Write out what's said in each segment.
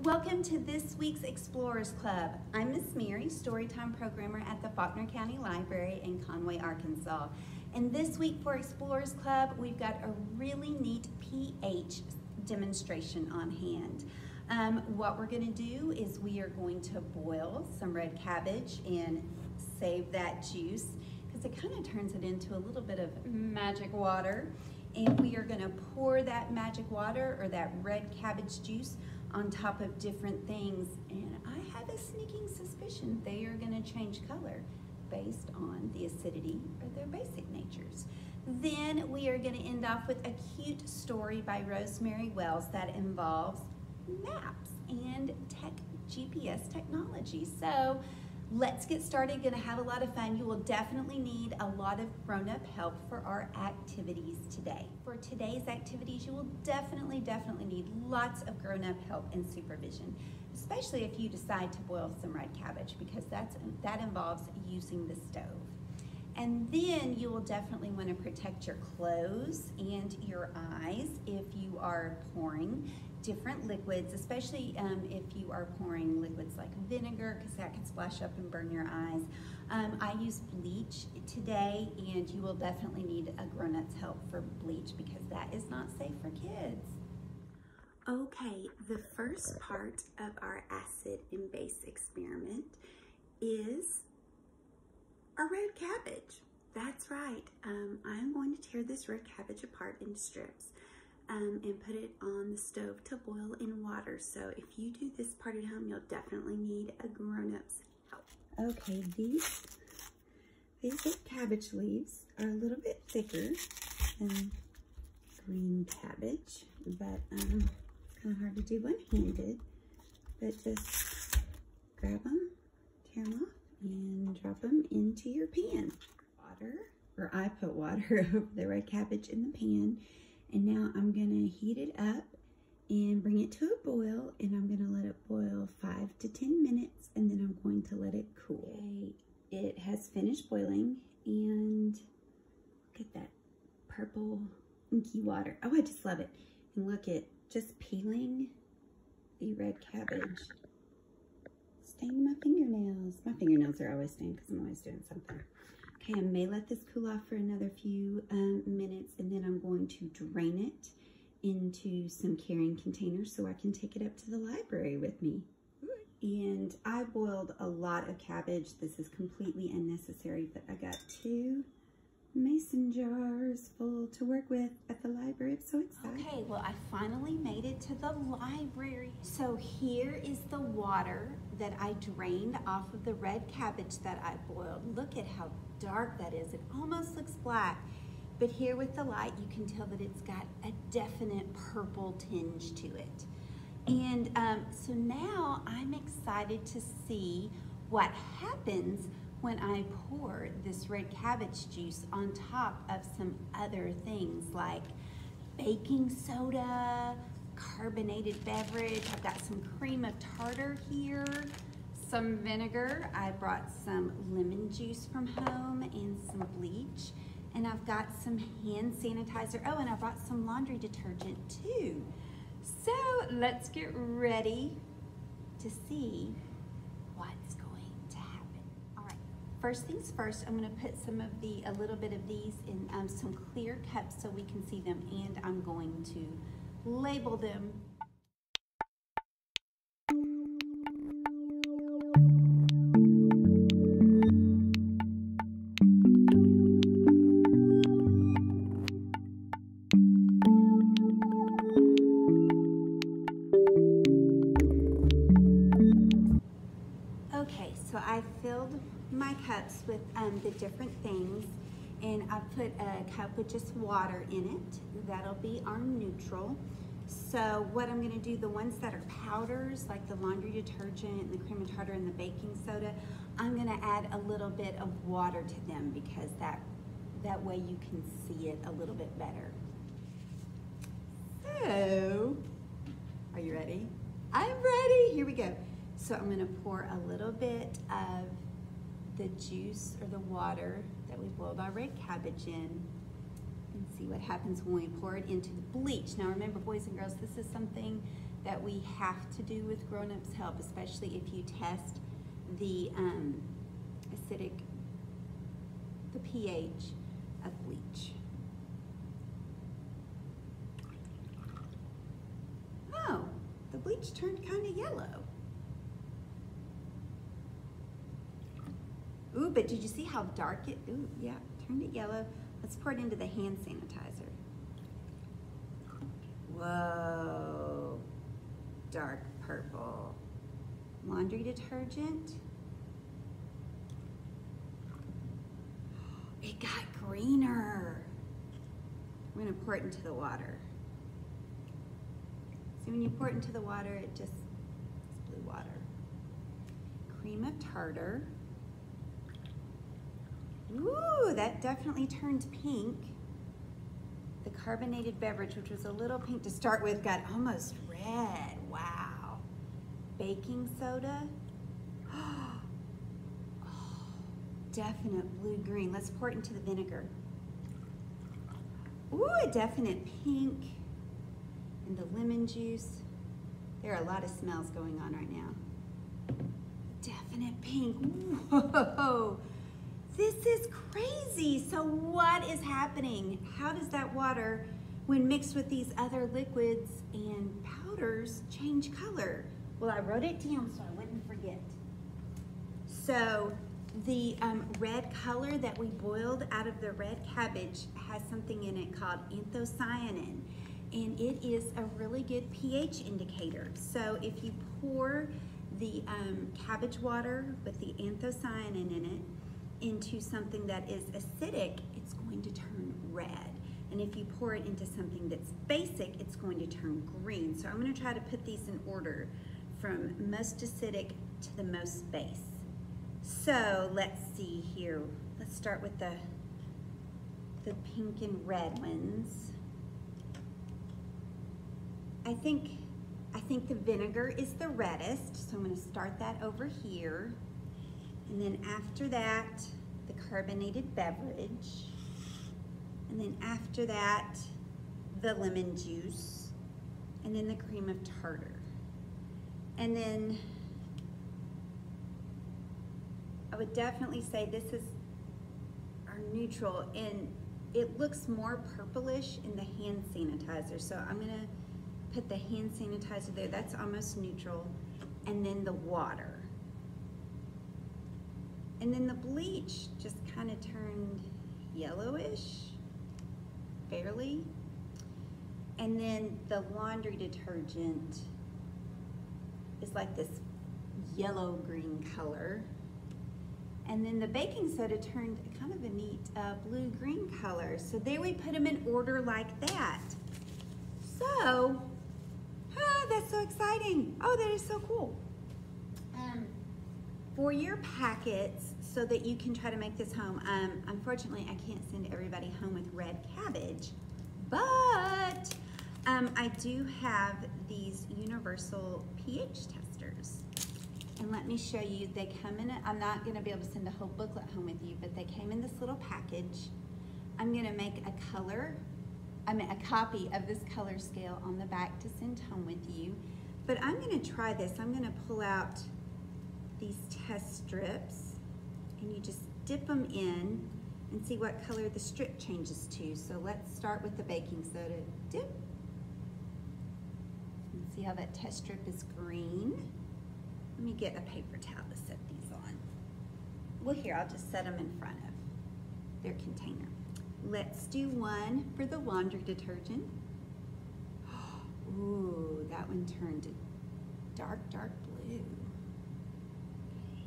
Welcome to this week's Explorers Club. I'm Miss Mary, Storytime Programmer at the Faulkner County Library in Conway, Arkansas. And this week for Explorers Club, we've got a really neat pH demonstration on hand. What we're going to do is we are going to boil some red cabbage and save that juice because it kind of turns it into a little bit of magic water. And we are going to pour that magic water or that red cabbage juice on top of different things, and I have a sneaking suspicion they are going to change color based on the acidity or their basic natures. Then we are going to end off with a cute story by Rosemary that involves maps and GPS technology. So let's get started. Going to have a lot of fun. You will definitely need a lot of grown-up help for our activities today. For today's activities, you will definitely need lots of grown-up help and supervision, especially if you decide to boil some red cabbage, because that involves using the stove. And then you will definitely want to protect your clothes and your eyes if you are pouring different liquids, especially if you are pouring liquids like vinegar, because that can splash up and burn your eyes. I use bleach today, and you will definitely need a grown-up's help for bleach because that is not safe for kids. Okay, the first part of our acid and base experiment is a red cabbage. That's right. I'm going to tear this red cabbage apart into strips and put it on the stove to boil in water. So if you do this part at home, you'll definitely need a grown-up's help. Okay, these red cabbage leaves are a little bit thicker than green cabbage, but it's kind of hard to do one-handed. But just grab them, tear them off, and drop them into your pan. I put water over the red cabbage in the pan, and now I'm gonna heat it up and bring it to a boil, and I'm gonna let it boil 5 to 10 minutes, and then I'm going to let it cool. Okay, it has finished boiling, and look at that purple inky water. Oh, I just love it. And look at just peeling the red cabbage. Stained my fingernails. My fingernails are always stained because I'm always doing something. Okay, I may let this cool off for another few minutes, and then I'm going to drain it into some carrying containers so I can take it up to the library with me. And I boiled a lot of cabbage. This is completely unnecessary, but I got 2 mason jars full to work with at the library. I'm so excited. Okay, well, I finally made it to the library. So here is the water that I drained off of the red cabbage that I boiled. Look at how dark that is. It almost looks black, but here with the light, you can tell that it's got a definite purple tinge to it. And so now I'm excited to see what happens when I pour this red cabbage juice on top of some other things like baking soda, carbonated beverage. I've got some cream of tartar here, some vinegar. I brought some lemon juice from home and some bleach. And I've got some hand sanitizer. Oh, and I brought some laundry detergent too. So let's get ready to see what's going to happen. All right, first things first, I'm gonna put a little bit of these in some clear cups so we can see them, and I'm going to label them. Okay, so I filled my cups with the different things, and I put a cup with just water in it. That'll be our neutral. So what I'm gonna do, the ones that are powders, like the laundry detergent and the cream of tartar and the baking soda, I'm gonna add a little bit of water to them because that way you can see it a little bit better. So, are you ready? I'm ready, here we go. So I'm gonna pour a little bit of the juice or the water that we boiled our red cabbage in and see what happens when we pour it into the bleach. Now remember, boys and girls, this is something that we have to do with grown-ups help, especially if you test the the pH of bleach. Oh, the bleach turned kind of yellow. Ooh, but did you see how dark it, ooh, yeah, turned it yellow. Let's pour it into the hand sanitizer. Whoa, dark purple. Laundry detergent. It got greener. We're gonna pour it into the water. See, when you pour it into the water, it's blue water. Cream of tartar. Ooh, that definitely turned pink. The carbonated beverage, which was a little pink to start with, got almost red. Wow. Baking soda. Oh, definite blue-green. Let's pour it into the vinegar. Ooh, a definite pink. And the lemon juice. There are a lot of smells going on right now. Definite pink. Whoa. This is crazy. So what is happening? How does that water, when mixed with these other liquids and powders, change color? Well, I wrote it down so I wouldn't forget. So the red color that we boiled out of the red cabbage has something in it called anthocyanin, and it is a really good pH indicator. So if you pour the cabbage water with the anthocyanin in it into something that is acidic, it's going to turn red. And if you pour it into something that's basic, it's going to turn green. So I'm gonna try to put these in order from most acidic to the most base. So let's see here. Let's start with the pink and red ones. I think the vinegar is the reddest, so I'm gonna start that over here. And then after that, the carbonated beverage. And then after that, the lemon juice. And then the cream of tartar. And then I would definitely say this is our neutral, and it looks more purplish in the hand sanitizer. So I'm gonna put the hand sanitizer there, that's almost neutral. And then the water. And then the bleach just kind of turned yellowish, barely. And then the laundry detergent is like this yellow-green color. And then the baking soda turned kind of a neat blue-green color. So there we put them in order like that. So, that's so exciting. Oh, that is so cool. For your packets, so that you can try to make this home, unfortunately I can't send everybody home with red cabbage, but I do have these universal pH testers. And let me show you, they come in, I'm not gonna be able to send a whole booklet home with you, but they came in this little package. I'm gonna make a copy of this color scale on the back to send home with you. But I'm gonna try this. I'm gonna pull out these test strips, and you just dip them in and see what color the strip changes to. So let's start with the baking soda dip. And see how that test strip is green. Let me get a paper towel to set these on. Well, here, I'll just set them in front of their container. Let's do one for the laundry detergent. Ooh, that one turned dark, dark blue. Okay.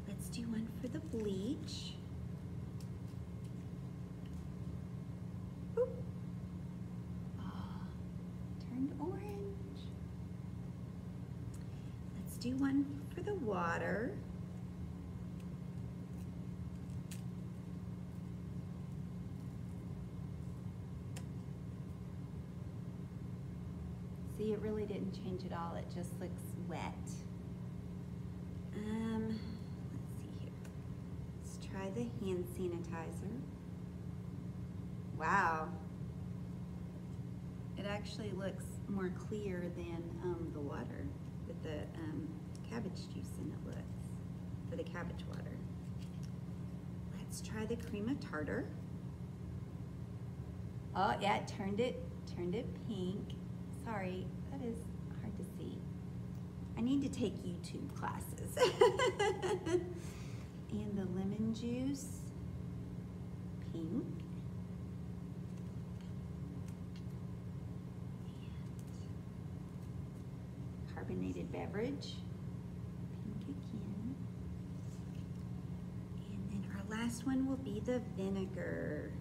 Let's do one for the bleach. Oop. Oh, turned orange. Let's do one for the water. See, it really didn't change at all. It just looks wet. Let's see here. Let's try the hand sanitizer. Wow. It actually looks more clear than the water with the cabbage juice in it looks, for the cabbage water. Let's try the cream of tartar. Oh yeah, it turned it pink. Sorry, that is hard to see. I need to take YouTube classes. And the lemon juice, pink. And carbonated beverage, pink again. And then our last one will be the vinegar.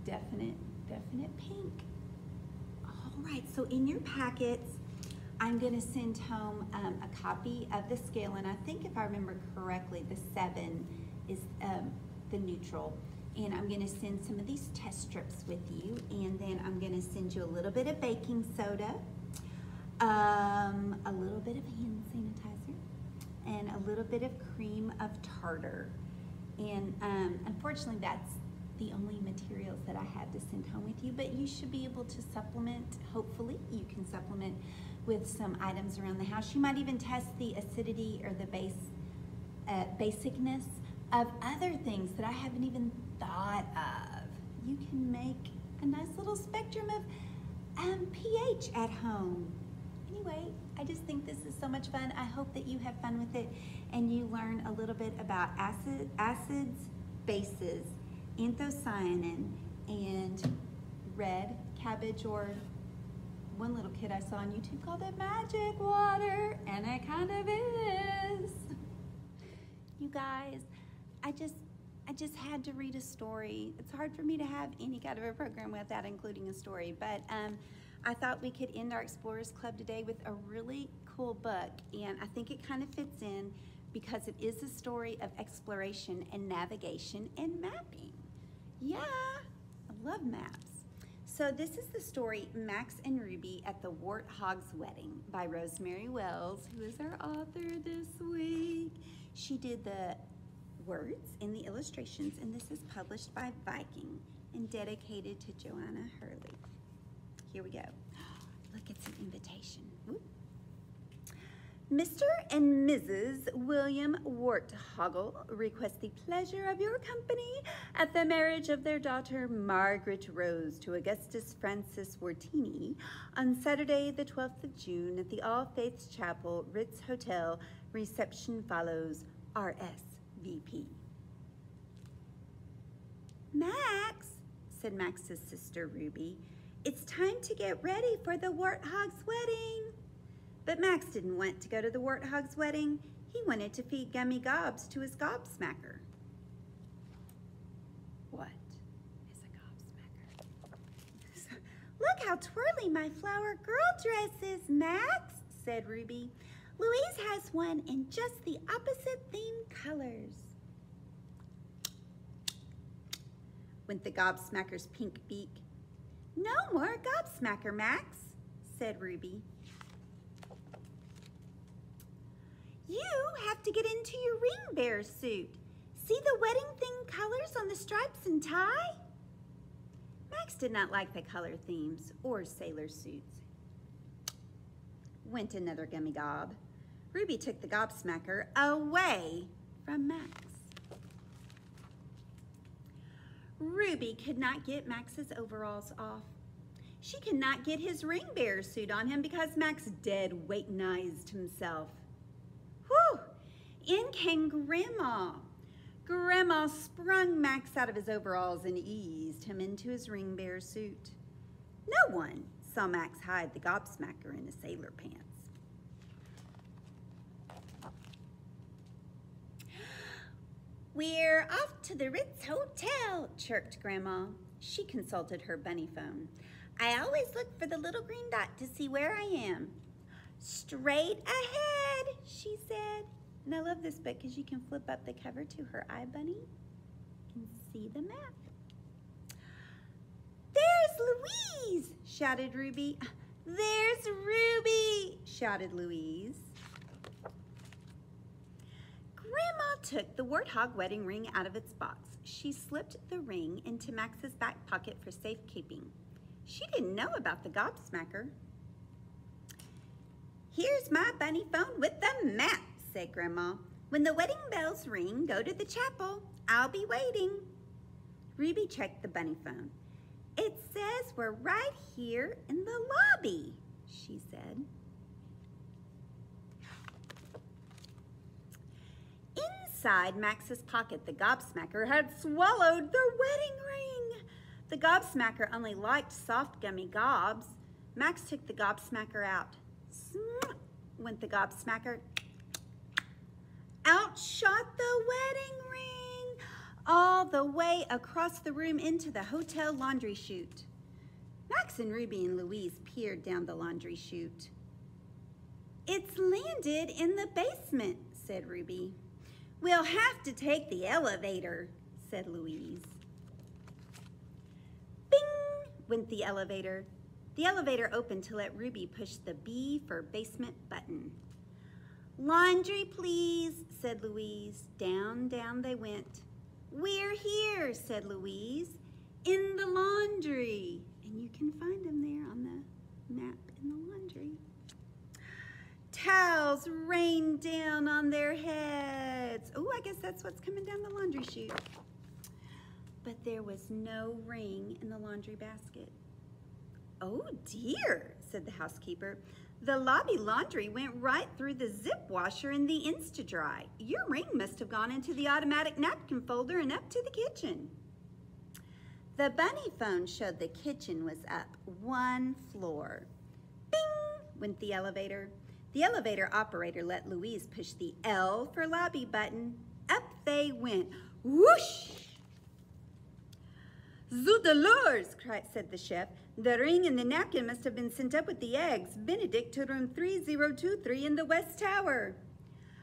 Definite pink. All right, so in your packets, I'm gonna send home a copy of the scale, and I think if I remember correctly, the 7 is the neutral. And I'm gonna send some of these test strips with you, and then I'm gonna send you a little bit of baking soda, a little bit of hand sanitizer, and a little bit of cream of tartar. And unfortunately, that's the only materials that I have to send home with you, but you should be able to supplement. Hopefully you can supplement with some items around the house. You might even test the acidity or the basicness of other things that I haven't even thought of. You can make a nice little spectrum of pH at home. Anyway, I just think this is so much fun. I hope that you have fun with it and you learn a little bit about acids, bases, anthocyanin, and red cabbage, or one little kid I saw on YouTube called it magic water, and it kind of is. You guys, I just had to read a story. It's hard for me to have any kind of a program without including a story, but I thought we could end our Explorers Club today with a really cool book, and I think it kind of fits in because it is a story of exploration and navigation and mapping. Yeah, I love maps. So this is the story Max and Ruby at the Warthog's Wedding by Rosemary Wells, who is our author this week. She did the words and the illustrations, and this is published by Viking and dedicated to Joanna Hurley. Here we go. Look, it's an invitation. Whoop. Mr. and Mrs. William Warthogel request the pleasure of your company at the marriage of their daughter Margaret Rose to Augustus Francis Wartini on Saturday the 12th of June at the All Faiths Chapel, Ritz Hotel. Reception follows. RSVP. Max, said Max's sister Ruby, it's time to get ready for the Warthog's wedding. But Max didn't want to go to the Warthog's wedding. He wanted to feed gummy gobs to his gobsmacker. What is a gobsmacker? Look how twirly my flower girl dress is, Max, said Ruby. Louise has one in just the opposite theme colors. Went the gobsmacker's pink beak. No more gobsmacker, Max, said Ruby. You have to get into your ring bearer suit. See the wedding theme colors on the stripes and tie? Max did not like the color themes or sailor suits. Went another gummy gob. Ruby took the gobsmacker away from Max. Ruby could not get Max's overalls off. She could not get his ring bearer suit on him because Max dead weightinized himself. Whew! In came Grandma. Grandma sprung Max out of his overalls and eased him into his ring bearer suit. No one saw Max hide the gobsmacker in his sailor pants. We're off to the Ritz Hotel, chirped Grandma. She consulted her bunny phone. I always look for the little green dot to see where I am. Straight ahead, she said. And I love this book because you can flip up the cover to her eye bunny and see the map. There's Louise, shouted Ruby. There's Ruby, shouted Louise. Grandma took the warthog wedding ring out of its box. She slipped the ring into Max's back pocket for safekeeping. She didn't know about the gobsmacker. "Here's my bunny phone with the map," said Grandma. "When the wedding bells ring, go to the chapel. I'll be waiting." Ruby checked the bunny phone. "It says we're right here in the lobby," she said. Inside Max's pocket, the gobsmacker had swallowed the wedding ring. The gobsmacker only liked soft, gummy gobs. Max took the gobsmacker out. Smart went the gobsmacker. Out shot the wedding ring, all the way across the room into the hotel laundry chute. Max and Ruby and Louise peered down the laundry chute. "It's landed in the basement," said Ruby. "We'll have to take the elevator," said Louise. Bing went the elevator. The elevator opened to let Ruby push the B for basement button. "Laundry, please," said Louise. Down, down they went. "We're here," said Louise, "in the laundry." And you can find them there on the map in the laundry. Towels rained down on their heads. Oh, I guess that's what's coming down the laundry chute. But there was no ring in the laundry basket. "Oh dear," said the housekeeper. "The lobby laundry went right through the zip washer in the Insta-Dry. Your ring must have gone into the automatic napkin folder and up to the kitchen." The bunny phone showed the kitchen was up one floor. Bing went the elevator. The elevator operator let Louise push the L for lobby button. Up they went. Whoosh! "Zoodalors!" said the chef. "The ring and the napkin must have been sent up with the eggs. Benedict to room 3023 in the West Tower."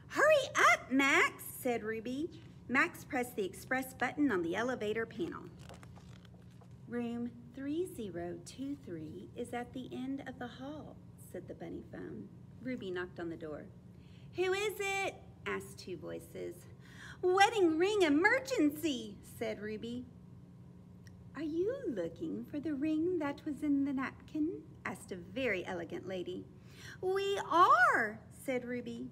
"Hurry up, Max," said Ruby. Max pressed the express button on the elevator panel. "Room 3023 is at the end of the hall," said the bunny phone. Ruby knocked on the door. "Who is it?" asked two voices. "Wedding ring emergency," said Ruby. "Are you looking for the ring that was in the napkin?" asked a very elegant lady. "We are," said Ruby.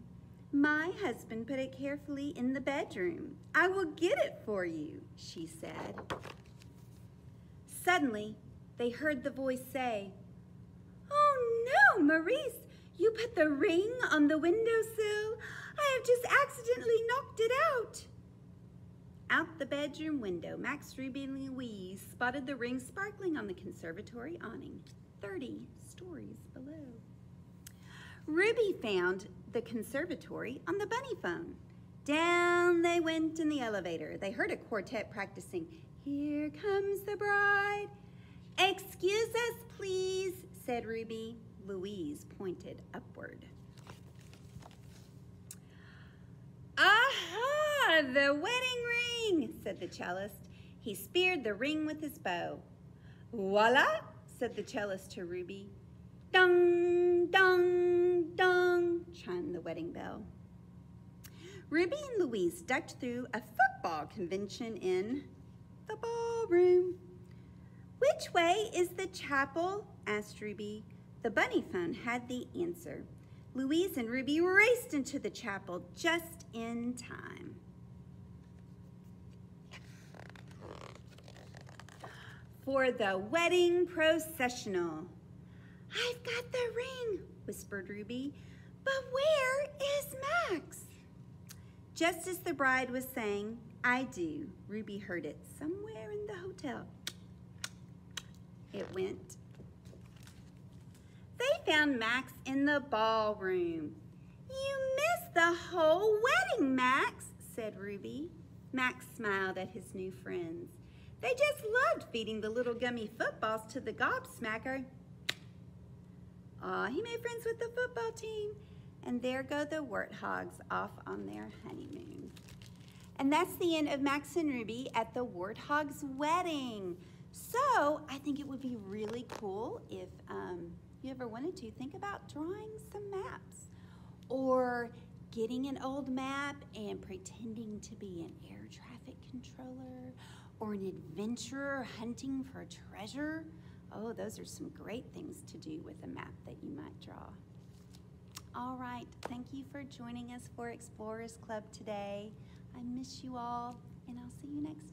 "My husband put it carefully in the bedroom. I will get it for you," she said. Suddenly, they heard the voice say, "Oh no, Maurice, you put the ring on the windowsill. I have just accidentally knocked it out." Out the bedroom window, Max, Ruby, and Louise spotted the ring sparkling on the conservatory awning, 30 stories below. Ruby found the conservatory on the bunny phone. Down they went in the elevator. They heard a quartet practicing, "Here comes the bride." "Excuse us, please," said Ruby. Louise pointed upward. "Aha, the wedding ring," said the cellist. He speared the ring with his bow. "Voila," said the cellist to Ruby. "Dong, dong, dong," chimed the wedding bell. Ruby and Louise ducked through a football convention in the ballroom. "Which way is the chapel?" asked Ruby. The bunny phone had the answer. Louise and Ruby raced into the chapel just in time. For the wedding processional. "I've got the ring," whispered Ruby, "but where is Max?" Just as the bride was saying, "I do," Ruby heard it somewhere in the hotel. It went. They found Max in the ballroom. "You missed the whole wedding, Max," said Ruby. Max smiled at his new friends. They just loved feeding the little gummy footballs to the gobsmacker. Aw, he made friends with the football team. And there go the warthogs off on their honeymoon. And that's the end of Max and Ruby at the warthog's wedding. So I think it would be really cool if you ever wanted to think about drawing some maps or getting an old map and pretending to be an air traffic controller or an adventurer hunting for treasure. Oh, those are some great things to do with a map that you might draw. All right, thank you for joining us for Explorers Club today. I miss you all, and I'll see you next time.